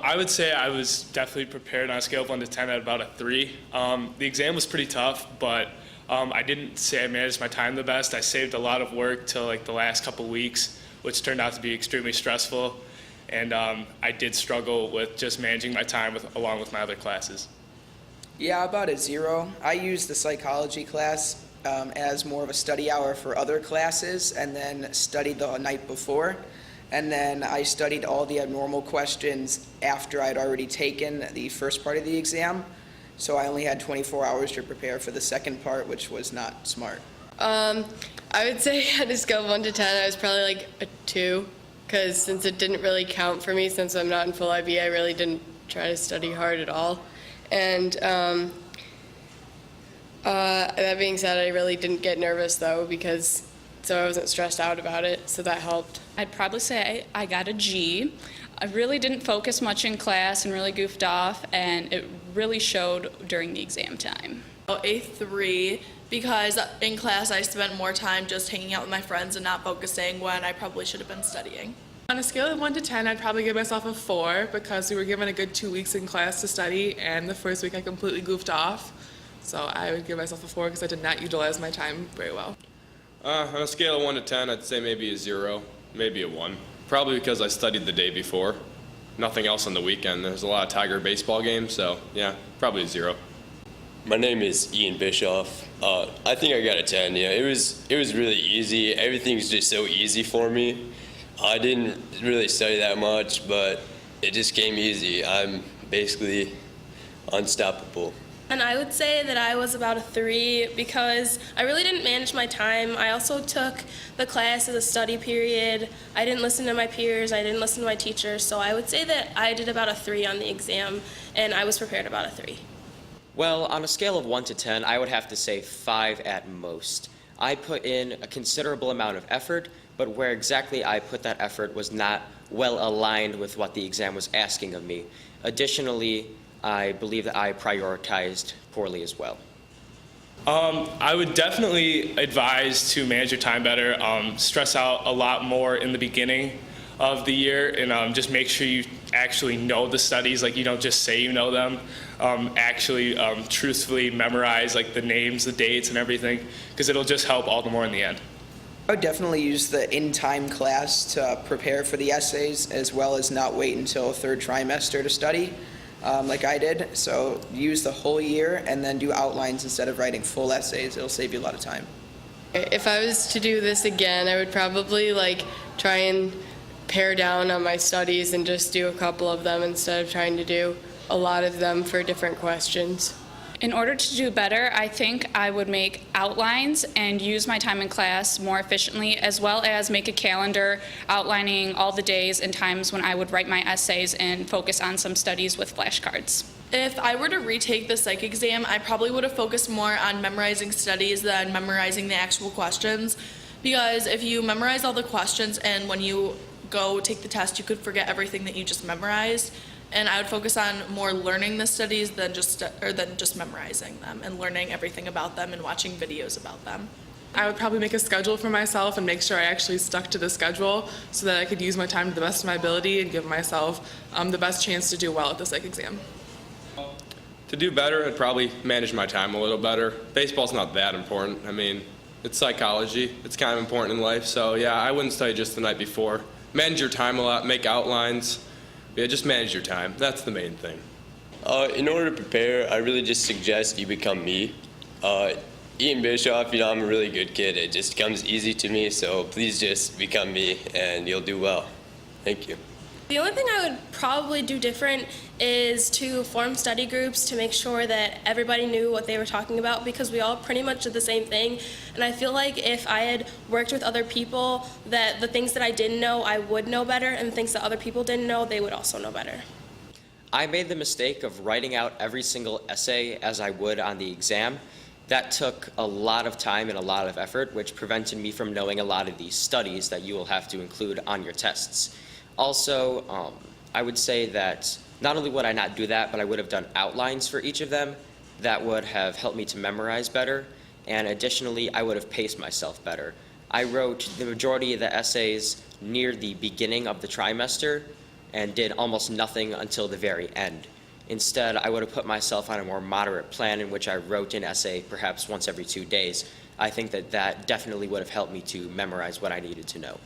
I would say I was definitely prepared on a scale of 1 to 10 at about a 3. The exam was pretty tough, but I didn't say I managed my time the best. I saved a lot of work till like the last couple weeks, which turned out to be extremely stressful. And I did struggle with just managing my time along with my other classes. Yeah, about a 0. I used the psychology class as more of a study hour for other classes and then studied the night before. And then I studied all the abnormal questions after I'd already taken the first part of the exam. So I only had 24 hours to prepare for the second part, which was not smart. I would say on a scale of 1 to 10, I was probably like a 2, because since it didn't really count for me, since I'm not in full IB, I really didn't try to study hard at all. And that being said, I really didn't get nervous though, so I wasn't stressed out about it, so that helped. I'd probably say I got a G. I really didn't focus much in class and really goofed off, and it really showed during the exam time. A 3, because in class I spent more time just hanging out with my friends and not focusing when I probably should have been studying. On a scale of 1 to 10, I'd probably give myself a 4 because we were given a good 2 weeks in class to study, and the first week I completely goofed off. So I would give myself a 4 because I did not utilize my time very well. On a scale of 1 to 10, I'd say maybe a 0, maybe a 1. Probably because I studied the day before. Nothing else on the weekend. There's a lot of Tiger baseball games, so yeah, probably a 0. My name is Ian Bischoff. I think I got a 10. Yeah, it was really easy. Everything's just so easy for me. I didn't really study that much, but it just came easy. I'm basically unstoppable. And I would say that I was about a 3 because I really didn't manage my time. I also took the class as a study period. I didn't listen to my peers. I didn't listen to my teachers. So I would say that I did about a 3 on the exam, and I was prepared about a 3. Well, on a scale of 1 to 10, I would have to say 5 at most. I put in a considerable amount of effort, but where exactly I put that effort was not well aligned with what the exam was asking of me. Additionally, I believe that I prioritized poorly as well. I would definitely advise to manage your time better, stress out a lot more in the beginning of the year, and just make sure you actually know the studies, like you don't just say you know them. Actually truthfully memorize like the names, the dates, and everything, because it'll just help all the more in the end. I would definitely use the in-time class to prepare for the essays, as well as not wait until third trimester to study. Like I did. So use the whole year and then do outlines instead of writing full essays. It'll save you a lot of time. If I was to do this again, I would probably try and pare down on my studies and just do a couple of them instead of trying to do a lot of them for different questions. In order to do better, I think I would make outlines and use my time in class more efficiently, as well as make a calendar outlining all the days and times when I would write my essays and focus on some studies with flashcards. If I were to retake the psych exam, I probably would have focused more on memorizing studies than memorizing the actual questions, because if you memorize all the questions and when you go take the test, you could forget everything that you just memorized. And I would focus on more learning the studies than just memorizing them and learning everything about them and watching videos about them. I would probably make a schedule for myself and make sure I actually stuck to the schedule so that I could use my time to the best of my ability and give myself the best chance to do well at the psych exam. To do better, I'd probably manage my time a little better. Baseball's not that important. I mean, it's psychology. It's kind of important in life. So yeah, I wouldn't study just the night before. Manage your time a lot, make outlines. Yeah, just manage your time. That's the main thing. In order to prepare, I really just suggest you become me. Ian Bischoff, I'm a really good kid. It just comes easy to me, so please just become me and you'll do well. Thank you. The only thing I would probably do different is to form study groups to make sure that everybody knew what they were talking about, because we all pretty much did the same thing. And I feel like if I had worked with other people, that the things that I didn't know, I would know better, and the things that other people didn't know, they would also know better. I made the mistake of writing out every single essay as I would on the exam. That took a lot of time and a lot of effort, which prevented me from knowing a lot of these studies that you will have to include on your tests. Also, I would say that not only would I not do that, but I would have done outlines for each of them. That would have helped me to memorize better, and additionally, I would have paced myself better. I wrote the majority of the essays near the beginning of the trimester, and did almost nothing until the very end. Instead, I would have put myself on a more moderate plan in which I wrote an essay perhaps once every 2 days. I think that that definitely would have helped me to memorize what I needed to know.